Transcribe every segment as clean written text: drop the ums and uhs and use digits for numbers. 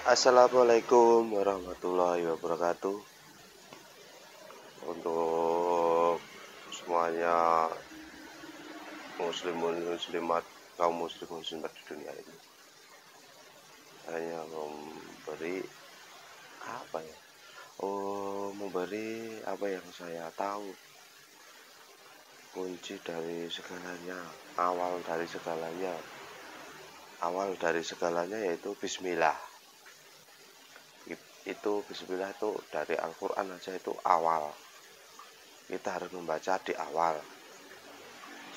Assalamualaikum warahmatullahi wabarakatuh. Untuk semuanya muslimun muslimat, kaum muslimun muslimat di dunia ini, hanya memberi apa ya? Memberi apa yang saya tahu, kunci dari segalanya, awal dari segalanya yaitu Bismillah. Itu Bismillah itu dari Al-Quran aja itu awal. Kita harus membaca di awal.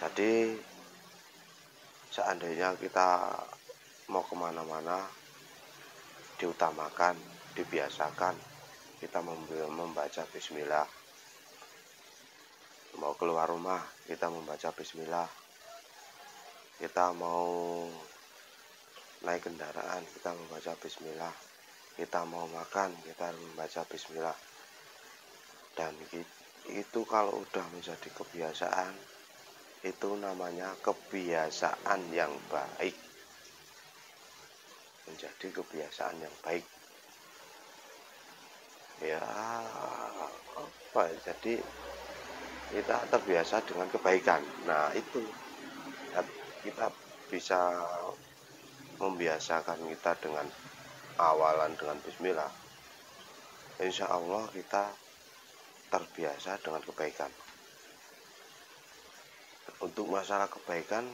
Jadi seandainya kita mau kemana-mana, diutamakan, dibiasakan kita membaca Bismillah. Mau keluar rumah, kita membaca Bismillah. Kita mau naik kendaraan, kita membaca Bismillah. Kita mau makan, kita harus membaca Bismillah. Dan itu kalau udah menjadi kebiasaan, itu namanya kebiasaan yang baik. Menjadi kebiasaan yang baik. Ya, apa? Jadi kita terbiasa dengan kebaikan. Nah, itu kita bisa membiasakan kita dengan awalan dengan Bismillah. Insya Allah kita terbiasa dengan kebaikan. Untuk masalah kebaikan,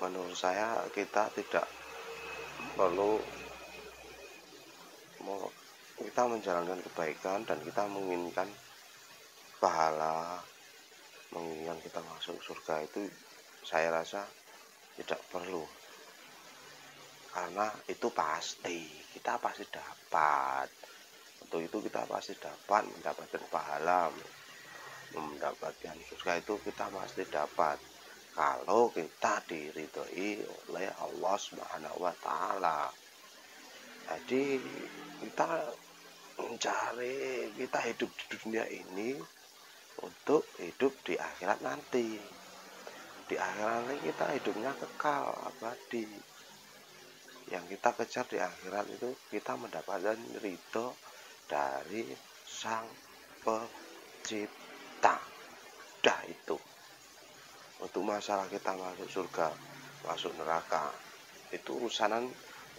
menurut saya kita tidak perlu kita menjalankan kebaikan dan kita menginginkan pahala, menginginkan kita masuk surga, itu saya rasa tidak perlu, karena itu kita pasti dapat. Untuk itu kita pasti dapat mendapatkan pahala, mendapatkan surga, itu kita pasti dapat kalau kita diridhoi oleh Allah Subhanahu wa Ta'ala. Jadi kita mencari, kita hidup di dunia ini untuk hidup di akhirat nanti. Di akhirat nanti kita hidupnya kekal, abadi. Yang kita kejar di akhirat itu kita mendapatkan ridho dari Sang Pencipta. Dah itu. Untuk masalah kita masuk surga, masuk neraka, itu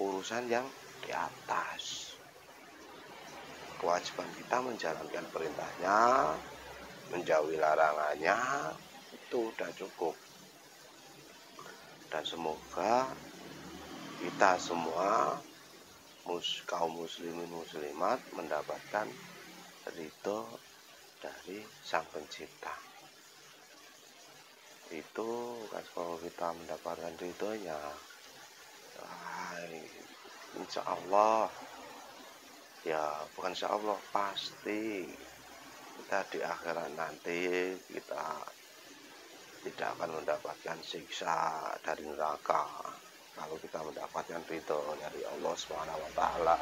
urusan yang di atas. Kewajiban kita menjalankan perintahnya, menjauhi larangannya, itu udah cukup. Dan semoga kita semua kaum muslimin muslimat mendapatkan ridho dari Sang Pencipta. Itu kan kalau kita mendapatkan ridhonya, insya Allah, ya bukan insya Allah, pasti kita di akhirat nanti kita tidak akan mendapatkan siksa dari neraka kalau kita mendapatkan ridho dari Allah Subhanahu wa Ta'ala.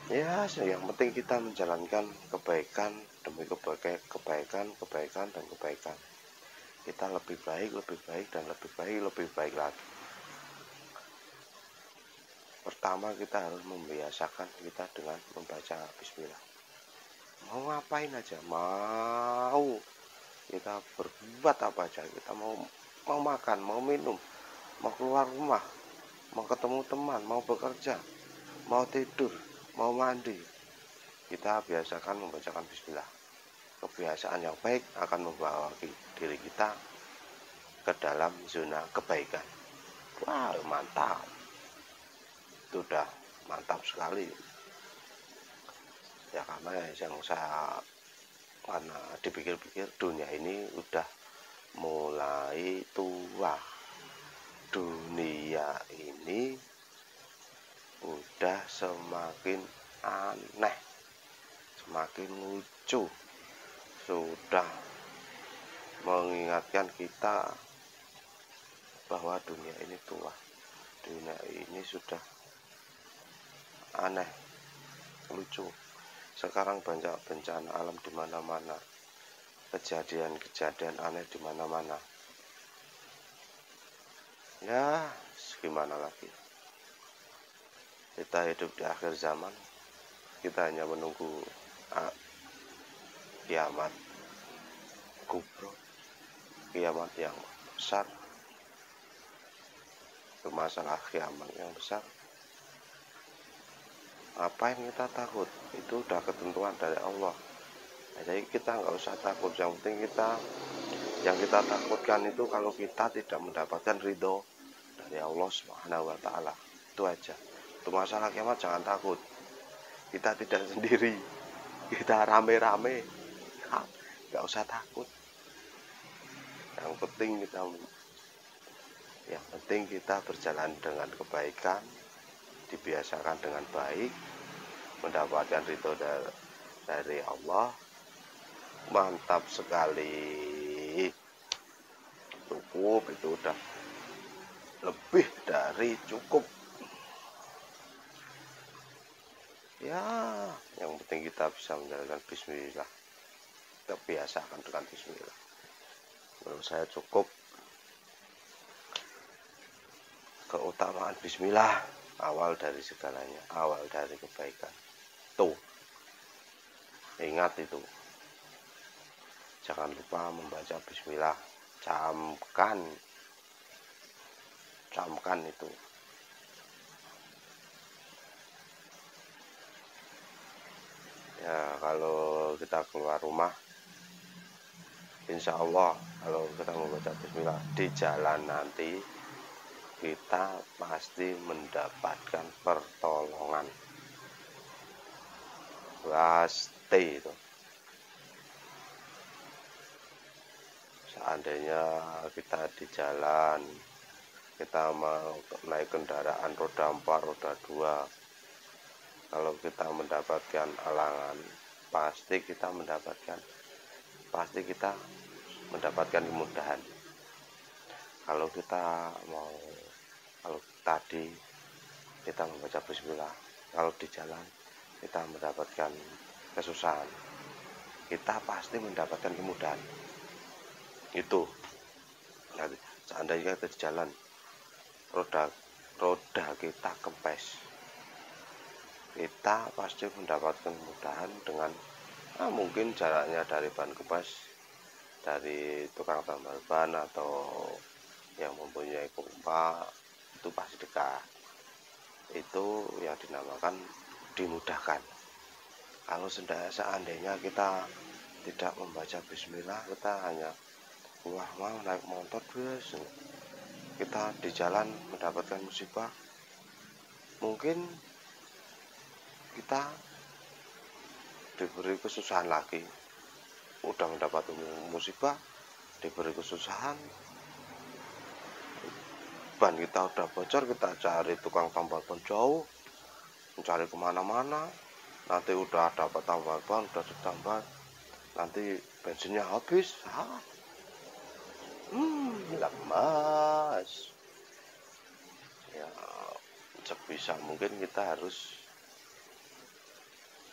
Ya, yang penting kita menjalankan kebaikan demi kebaikan dan kebaikan. Kita lebih baik dan lebih baik lagi. Pertama kita harus membiasakan kita dengan membaca Bismillah. Mau ngapain aja, mau kita berbuat apa aja, kita mau makan, mau minum, mau keluar rumah, mau ketemu teman, mau bekerja, mau tidur, mau mandi, kita biasakan membacakan Bismillah. Kebiasaan yang baik akan membawa diri kita ke dalam zona kebaikan. Wah, mantap. Itu udah mantap sekali. Ya karena yang karena dipikir-pikir dunia ini udah mulai tua. Dunia ini udah semakin aneh, semakin lucu, sudah mengingatkan kita bahwa dunia ini tua. Dunia ini sudah aneh, lucu. Sekarang banyak bencana alam di mana-mana, kejadian-kejadian aneh di mana-mana. Ya, gimana lagi? Kita hidup di akhir zaman, kita hanya menunggu kiamat kubro, kiamat yang besar. Itu masalah kiamat yang besar. Apa yang kita takut? Itu udah ketentuan dari Allah. Jadi kita nggak usah takut. Yang penting yang kita takutkan itu kalau kita tidak mendapatkan ridho dari Allah Subhanahu wa Ta'ala. Itu aja. Itu masalah kiamat, jangan takut. Kita tidak sendiri, kita rame-rame, nggak usah takut. Yang penting kita berjalan dengan kebaikan, dibiasakan dengan baik, mendapatkan ridho dari Allah. Mantap sekali. Cukup, itu udah lebih dari cukup. Ya, yang penting kita bisa menjalankan bismillah. Kita biasakan dengan bismillah. Menurut saya cukup. Keutamaan bismillah awal dari segalanya, awal dari kebaikan. Tuh, ingat itu. Jangan lupa membaca bismillah. Camkan itu. Ya, kalau kita keluar rumah, insya Allah kalau kita membaca bismillah di jalan nanti, kita pasti mendapatkan pertolongan. Pasti itu. Seandainya kita di jalan, kita mau naik kendaraan roda 4, roda 2, kalau kita mendapatkan halangan, pasti kita mendapatkan kemudahan. Kalau tadi kita membaca bismillah, kalau di jalan kita mendapatkan kesusahan, kita pasti mendapatkan kemudahan. Itu nanti seandainya kita di jalan, roda kita kempes, kita pasti mendapatkan kemudahan dengan mungkin jaraknya dari ban kempes, dari tukang tambal ban atau yang mempunyai pompa, itu pasti dekat. Itu yang dinamakan dimudahkan. Kalau seandainya kita tidak membaca bismillah, kita hanya mau naik motor terus, kita di jalan mendapatkan musibah, mungkin kita diberi kesusahan lagi. Udah mendapat musibah, diberi kesusahan, ban kita udah bocor, kita cari tukang tambal ban jauh, mencari kemana-mana, nanti udah dapat tambal ban, udah ditambal, nanti bensinnya habis, lemas. Ya, sebisa mungkin kita harus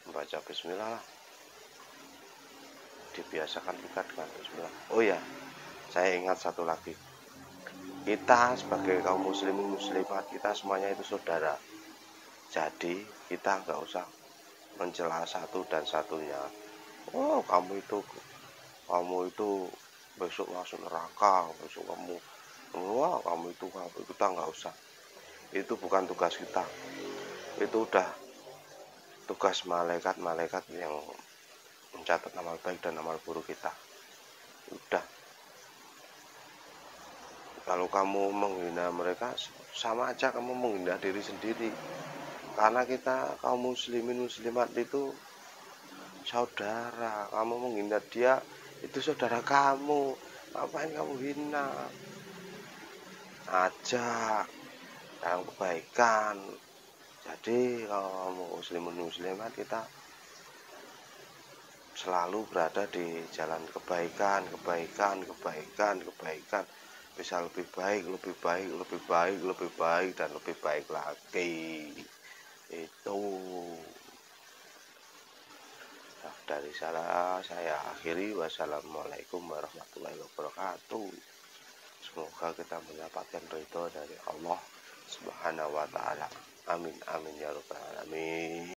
membaca bismillah lah. Dibiasakan kita dengan bismillah. Oh ya, saya ingat satu lagi. Kita sebagai kaum muslimin muslimat, kita semuanya itu saudara. Jadi kita nggak usah mencela satu dan satunya. Oh, kamu itu besok masuk neraka, besok kamu kita nggak usah. Itu bukan tugas kita. Itu udah tugas malaikat yang mencatat amal baik dan amal buruk kita. Udah. Kalau kamu menghina mereka, sama aja kamu menghina diri sendiri. Karena kita kaum muslimin muslimat itu saudara. Kamu menghina dia, itu saudara kamu. Ngapain kamu hina? Ajak dalam kebaikan. Jadi kalau muslimin muslimat, kita selalu berada di jalan kebaikan, bisa lebih baik dan lebih baik lagi. Itu dari saya akhiri. Wassalamualaikum warahmatullahi wabarakatuh. Semoga kita mendapatkan ridho dari Allah Subhanahu wa ta'ala. Amin amin ya rabbal alamin.